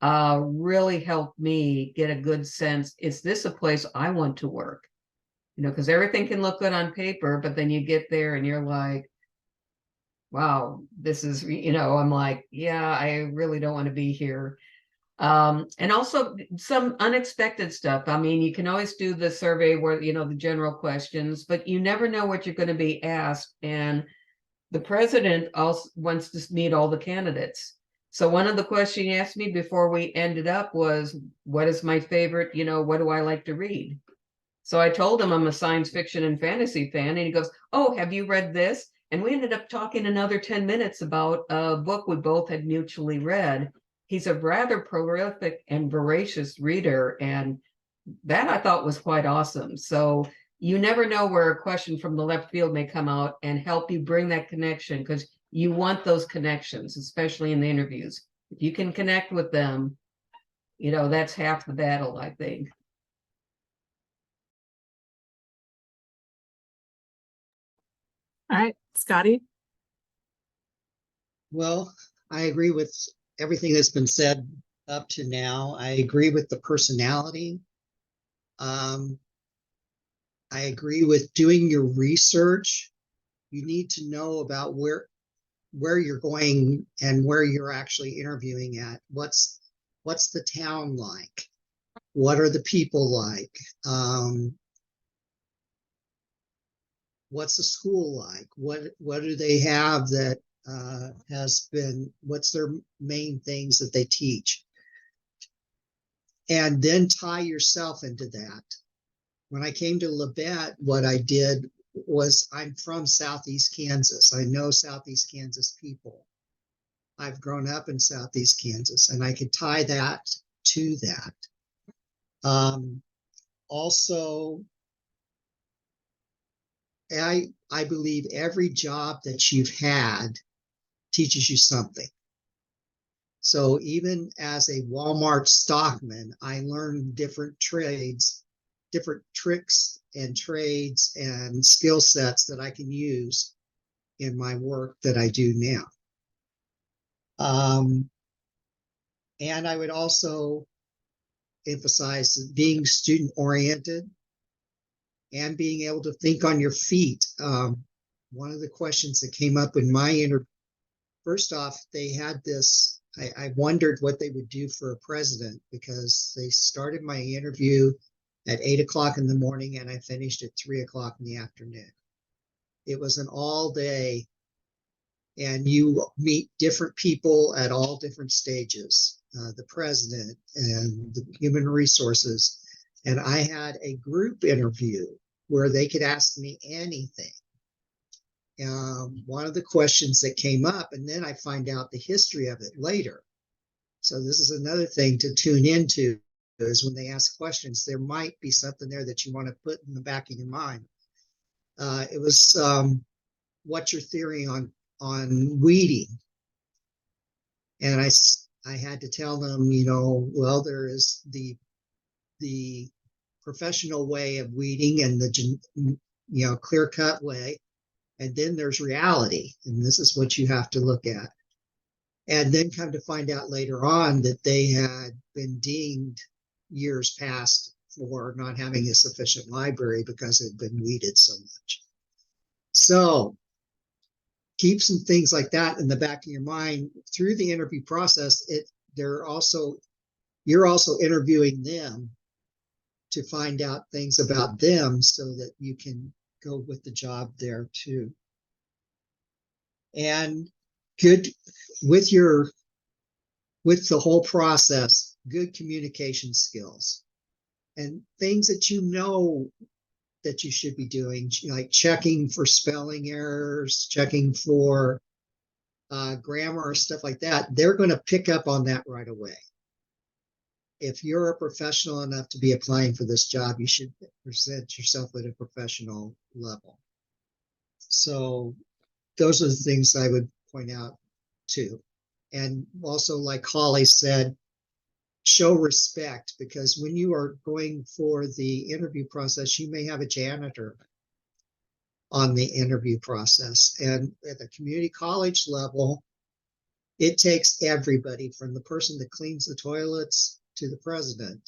really helped me get a good sense. Is this a place I want to work? You know, because everything can look good on paper, but then you get there and you're like, wow, this is, you know, I'm like, yeah, I really don't want to be here. And also some unexpected stuff. I mean, you can always do the survey where, you know, the general questions, but you never know what you're going to be asked. And the president also wants to meet all the candidates. So one of the questions he asked me before we ended up was, what is my favorite, you know, what do I like to read? So I told him I'm a science fiction and fantasy fan. And he goes, oh, have you read this? And we ended up talking another 10 minutes about a book we both had mutually read. He's a rather prolific and voracious reader. And that I thought was quite awesome. So you never know where a question from the left field may come out and help you bring that connection, because you want those connections, especially in the interviews. If you can connect with them, you know, that's half the battle, I think. All right, Scotty. Well, I agree with everything that's been said up to now. I agree with the personality. I agree with doing your research. You need to know about where you're going and where you're actually interviewing at. What's the town like? What are the people like? What's the school like? What do they have that what's their main things that they teach? And then tie yourself into that. When I came to Labette, what I did was, I'm from Southeast Kansas. I know Southeast Kansas people. I've grown up in Southeast Kansas, and I could tie that to that. Also, I believe every job that you've had teaches you something. So even as a Walmart stockman, I learned different trades, different tricks and trades and skill sets that I can use in my work that I do now. And I would also emphasize being student oriented and being able to think on your feet. One of the questions that came up in my interview, first off, they had this, I wondered what they would do for a president, because they started my interview at 8 o'clock in the morning and I finished at 3 o'clock in the afternoon. It was an all day, and you meet different people at all different stages, the president and the human resources. And I had a group interview where they could ask me anything. One of the questions that came up, and then I find out the history of it later. So this is another thing to tune into, is when they ask questions, there might be something there that you want to put in the back of your mind. It was, what's your theory on weeding? And I had to tell them, you know, well, there is the professional way of weeding and the clear-cut way, and then there's reality, and this is what you have to look at. And then come to find out later on that they had been dinged years past for not having a sufficient library because it had been weeded so much. So keep some things like that in the back of your mind through the interview process. You're also interviewing them to find out things about them so that you can go with the job there too. And good with the whole process, good communication skills and things that you know that you should be doing, like checking for spelling errors, checking for grammar or stuff like that. They're going to pick up on that right away. if you're a professional enough to be applying for this job, you should present yourself at a professional level. So those are the things I would point out too. And also, like Holly said, show respect, because when you are going for the interview process, you may have a janitor on the interview process. And at the community college level, it takes everybody from the person that cleans the toilets to the president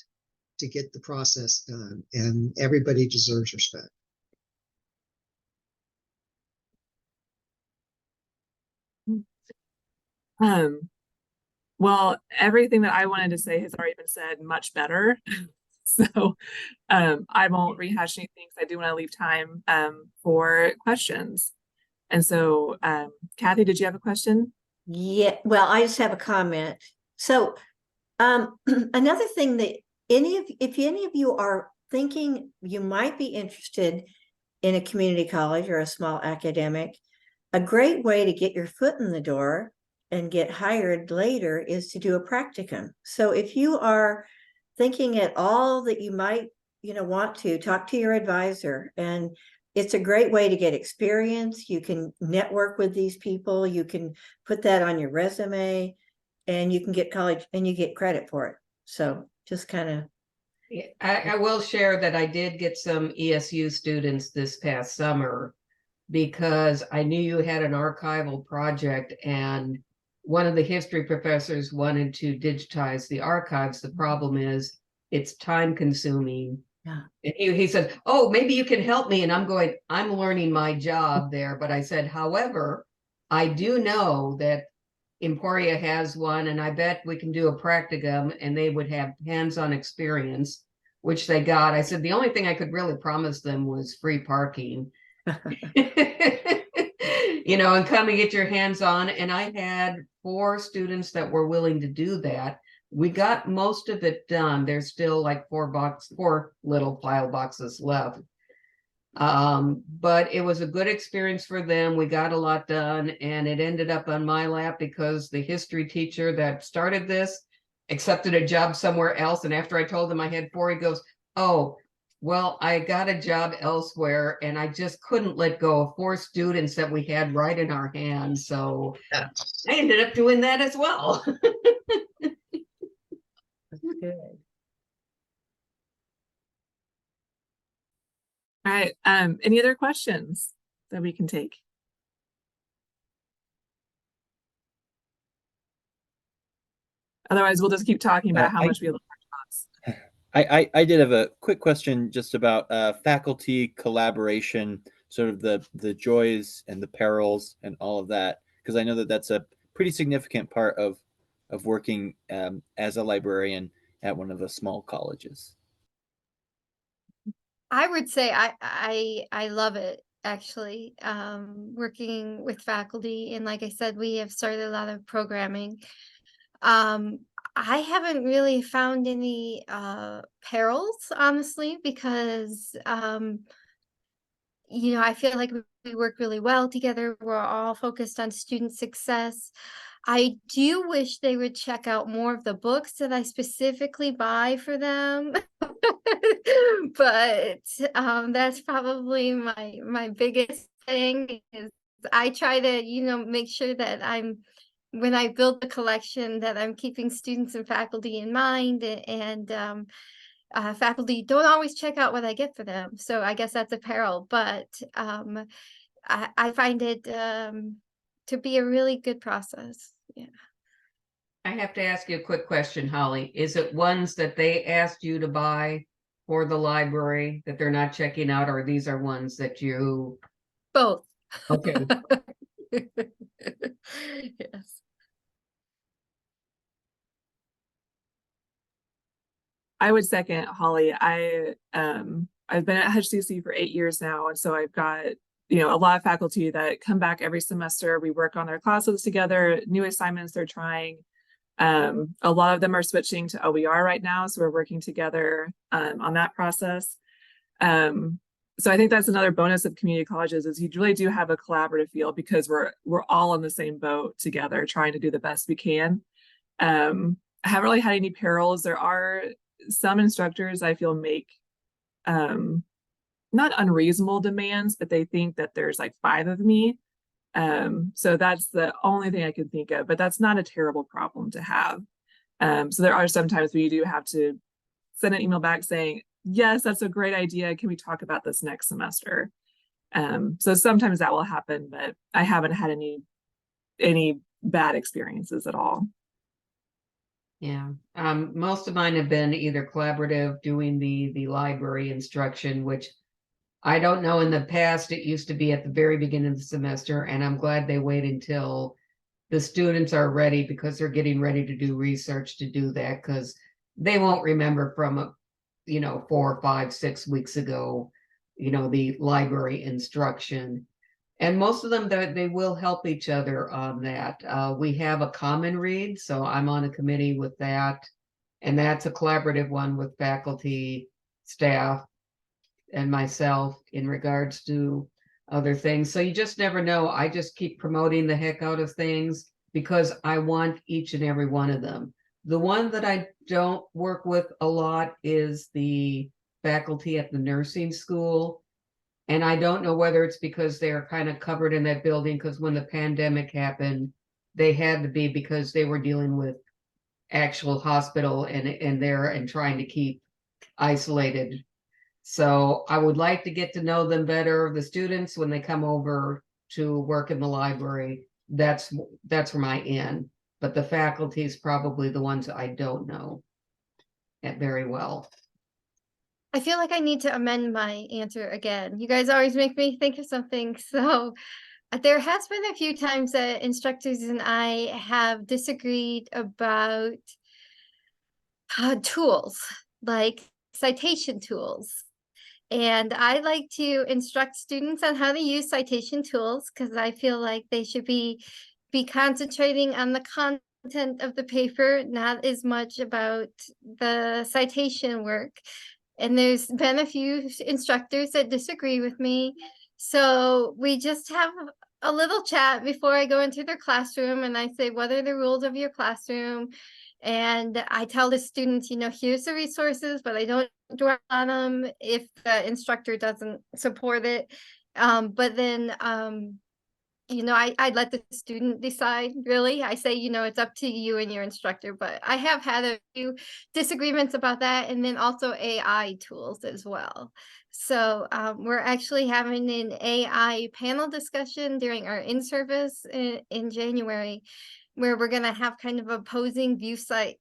to get the process done. And everybody deserves respect. Well, everything that I wanted to say has already been said much better. So I won't rehash anything. I do want to leave time for questions. And so Kathy, did you have a question? Yeah, well, I just have a comment. So another thing that if any of you are thinking you might be interested in a community college or a small academic, a great way to get your foot in the door and get hired later is to do a practicum. So if you are thinking at all that you might, want to talk to your advisor, and it's a great way to get experience. You can network with these people. You can put that on your resume, and you can get college and you get credit for it. So just kind of. I will share that I did get some ESU students this past summer because I knew you had an archival project, and one of the history professors wanted to digitize the archives. The problem is it's time consuming. Yeah. And he said, oh, maybe you can help me. And I'm going, I'm learning my job there. But I said, however, I do know that Emporia has one, and I bet we can do a practicum and they would have hands-on experience, which they got. I said, the only thing I could really promise them was free parking. And come and get your hands on. And I had 4 students that were willing to do that. We got most of it done. There's still like 4 little file boxes left. But it was a good experience for them. We got a lot done, and it ended up on my lap because the history teacher that started this accepted a job somewhere else. And after I told him I had 4, he goes, oh, well, I got a job elsewhere, and I just couldn't let go of 4 students that we had right in our hands. So I ended up doing that as well. Good. All right. Any other questions that we can take? Otherwise, we'll just keep talking about how much we love our jobs. I did have a quick question just about faculty collaboration, sort of the joys and the perils and all of that, because I know that that's a pretty significant part of working as a librarian at one of the small colleges. I would say I love it, actually, working with faculty. And like I said, we have started a lot of programming. I haven't really found any perils, honestly, because I feel like we work really well together. We're all focused on student success. I do wish they would check out more of the books that I specifically buy for them. But that's probably my biggest thing is I try to, make sure that when I build the collection, that I'm keeping students and faculty in mind, and faculty don't always check out what I get for them. So I guess that's a peril, but I find it to be a really good process. Yeah. I have to ask you a quick question, Holly. Is it ones that they asked you to buy for the library that they're not checking out, or these are ones that you... Both. Okay. Yes. I would second Holly. I've been at HCC for 8 years now, and so I've got a lot of faculty that come back every semester. We work on their classes together, new assignments they're trying. A lot of them are switching to OER right now, so we're working together on that process. So I think that's another bonus of community colleges is you really do have a collaborative feel because we're all in the same boat together, trying to do the best we can. haven't really had any perils. There are some instructors I feel make not unreasonable demands, but they think that there's like 5 of me. So that's the only thing I can think of, but that's not a terrible problem to have. So there are some times where you do have to send an email back saying, yes, that's a great idea. Can we talk about this next semester? So sometimes that will happen, but I haven't had any bad experiences at all. Yeah, most of mine have been either collaborative, doing the library instruction, which I don't know, in the past, it used to be at the very beginning of the semester, and I'm glad they wait until the students are ready, because they're getting ready to do research to do that, because they won't remember from, 4, 5, 6 weeks ago, the library instruction. And most of them, they will help each other on that. We have a common read, so I'm on a committee with that. And that's a collaborative one with faculty, staff, and myself in regards to other things. So you just never know. I just keep promoting the heck out of things because I want each and every one of them. The one that I don't work with a lot is the faculty at the nursing school. And I don't know whether it's because they're kind of covered in that building, because when the pandemic happened, they had to be, because they were dealing with actual hospital and trying to keep isolated. So I would like to get to know them better. The students, when they come over to work in the library, that's where I end. But the faculty is probably the ones I don't know very well. I feel like I need to amend my answer again. You guys always make me think of something. So there has been a few times that instructors and I have disagreed about tools, like citation tools. And I like to instruct students on how to use citation tools, because I feel like they should be concentrating on the content of the paper, not as much about the citation work. And there's been a few instructors that disagree with me. So we just have a little chat before I go into their classroom, and I say, what are the rules of your classroom? And I tell the students, here's the resources, but I don't dwell on them if the instructor doesn't support it. But then, I let the student decide, really. I say, it's up to you and your instructor, but I have had a few disagreements about that. And then also AI tools as well. So we're actually having an AI panel discussion during our in-service in January, where we're going to have kind of opposing views on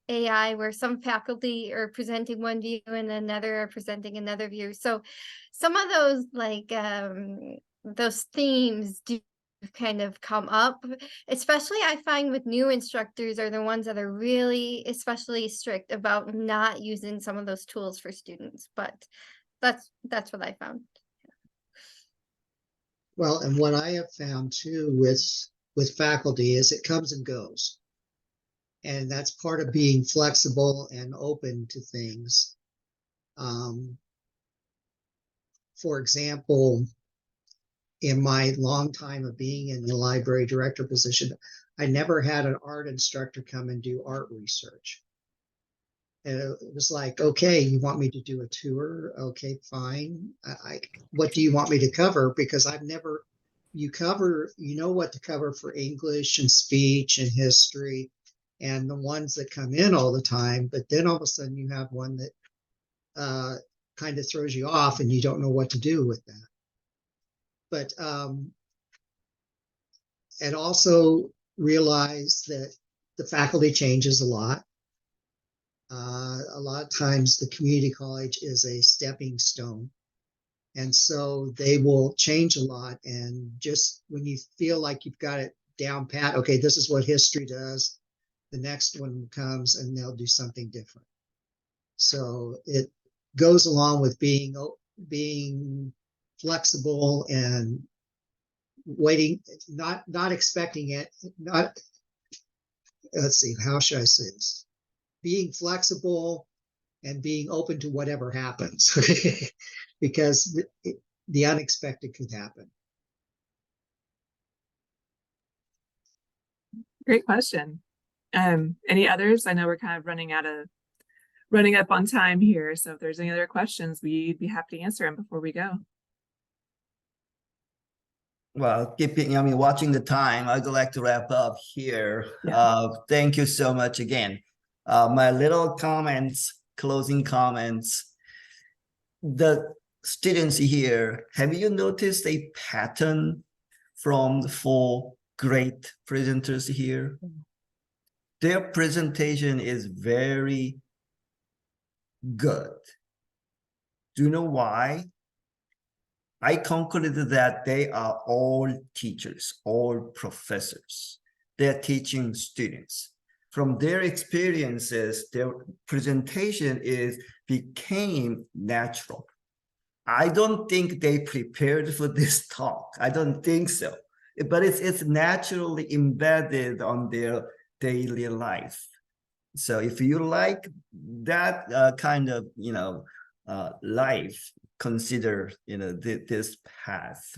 AI, where some faculty are presenting one view and another are presenting another view. So some of those, like those themes do kind of come up, especially I find with new instructors are the ones that are really especially strict about not using some of those tools for students. But that's what I found. Well, and what I have found too with faculty is it comes and goes. And that's part of being flexible and open to things. For example, in my long time of being in the library director position, I never had an art instructor come and do art research. And it was like, okay, you want me to do a tour? Okay, fine. What do you want me to cover? Because you know what to cover for English and speech and history and the ones that come in all the time. But then all of a sudden you have one that kind of throws you off and you don't know what to do with that. But and also realize that the faculty changes a lot. A lot of times the community college is a stepping stone. And so they will change a lot. And just when you feel like you've got it down pat, okay, this is what history does, the next one comes and they'll do something different. So it goes along with being flexible and waiting, not expecting it, let's see, how should I say this? Being flexible and being open to whatever happens, because the unexpected could happen. Great question. Any others? I know we're kind of running up on time here. So if there's any other questions, we'd be happy to answer them before we go. Well, watching the time, I'd like to wrap up here. Yeah. Thank you so much again. My little comments, closing comments. The students here, have you noticed a pattern from the 4 great presenters here? Their presentation is very good. Do you know why? I concluded that they are all teachers, all professors. They're teaching students. From their experiences, their presentation became natural. I don't think they prepared for this talk. I don't think so. But it's naturally embedded on their daily life. So if you like that kind of, life, consider, this path.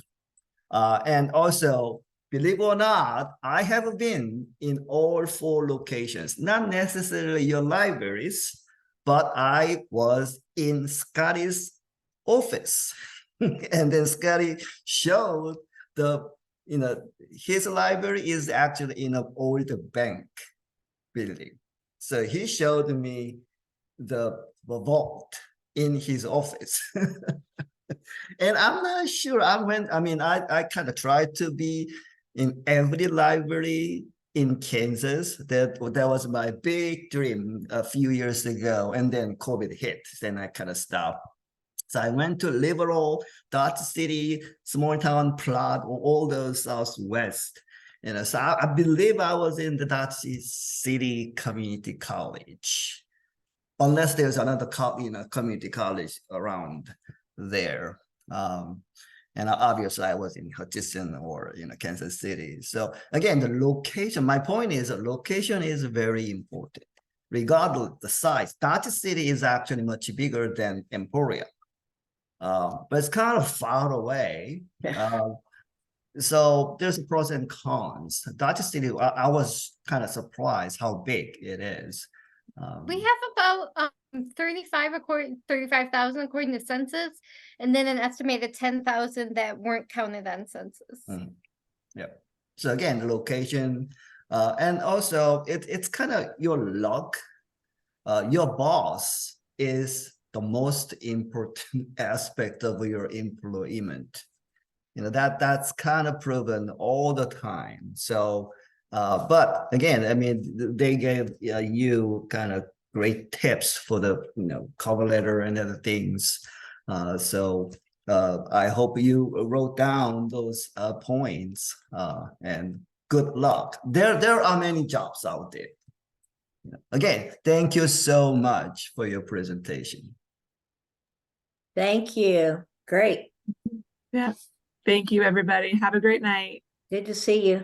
And also, believe it or not, I have been in all 4 locations, not necessarily your libraries, but I was in Scotty's office. And then Scotty showed his library is actually in an old bank building. So he showed me the vault in his office. And I'm not sure I kind of tried to be in every library in Kansas. That was my big dream a few years ago. And then COVID hit, then I kind of stopped. So I went to Liberal, Dodge City, small town plot, all those Southwest. So I believe I was in the Dodge City Community College, unless there's another community college around there. And obviously I was in Hutchinson or Kansas City. So again, the location, my point is that location is very important. Regardless of the size, Dodge City is actually much bigger than Emporia. But it's kind of far away. So there's pros and cons. Dodge City, I was kind of surprised how big it is. We have about 35,000 according to census, and then an estimated 10,000 that weren't counted on census. Yeah. So again, location, and also it's kind of your luck. Your boss is the most important aspect of your employment. That's kind of proven all the time. So, but again, they gave you kind of great tips for the cover letter and other things. So I hope you wrote down those points, and good luck. There are many jobs out there. Again, thank you so much for your presentation. Thank you. Great. Yeah. Thank you, everybody. Have a great night. Good to see you.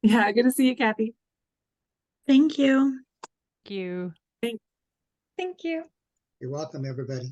Yeah, good to see you, Kathy. Thank you. Thank you. Thank you. You're welcome, everybody.